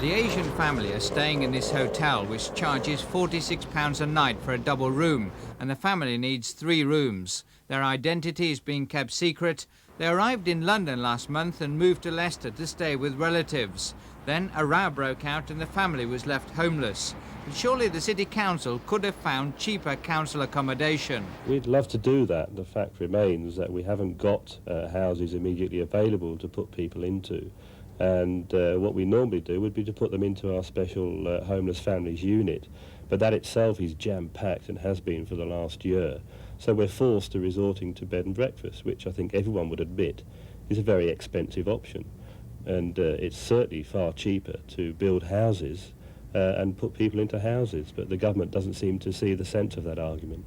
The Asian family are staying in this hotel, which charges £46 a night for a double room, and the family needs 3 rooms. Their identity is being kept secret. They arrived in London last month and moved to Leicester to stay with relatives. Then a row broke out and the family was left homeless. But surely the City Council could have found cheaper council accommodation. We'd love to do that. The fact remains that we haven't got houses immediately available to put people into. And what we normally do would be to put them into our special homeless families unit. But that itself is jam-packed and has been for the last year. So we're forced to resorting to bed and breakfast, which I think everyone would admit is a very expensive option. And it's certainly far cheaper to build houses and put people into houses, but the government doesn't seem to see the sense of that argument.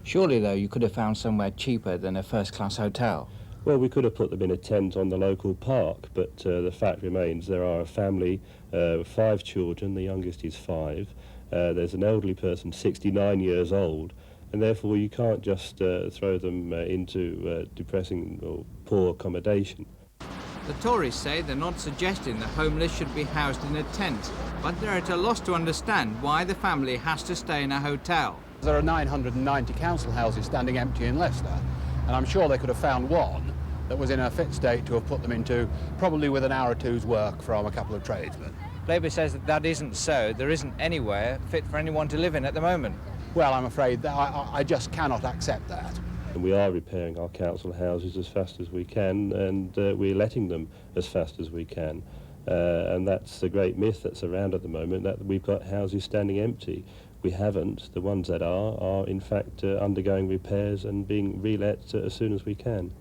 Surely, though, you could have found somewhere cheaper than a first-class hotel. Well, we could have put them in a tent on the local park, but the fact remains there are a family, 5 children, the youngest is 5. There's an elderly person, 69 years old, and therefore you can't just throw them into depressing or poor accommodation. The Tories say they're not suggesting the homeless should be housed in a tent, but they're at a loss to understand why the family has to stay in a hotel. There are 990 council houses standing empty in Leicester, and I'm sure they could have found one that was in a fit state to have put them into, probably with an hour or two's work from a couple of tradesmen. Labour says that isn't so. There isn't anywhere fit for anyone to live in at the moment. Well, I'm afraid that I just cannot accept that. And we are repairing our council houses as fast as we can, and we're letting them as fast as we can. And that's the great myth that's around at the moment, that we've got houses standing empty. We haven't. The ones that are in fact undergoing repairs and being relet as soon as we can.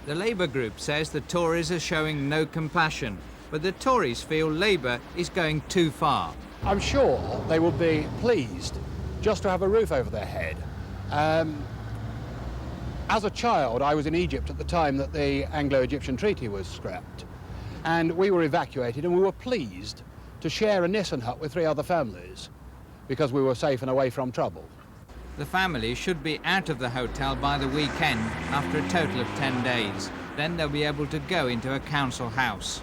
The Labour group says the Tories are showing no compassion, but the Tories feel Labour is going too far. I'm sure they will be pleased just to have a roof over their head. As a child, I was in Egypt at the time that the Anglo-Egyptian Treaty was scrapped, and we were evacuated, and we were pleased to share a Nissen hut with 3 other families because we were safe and away from trouble. The family should be out of the hotel by the weekend after a total of 10 days. Then they'll be able to go into a council house.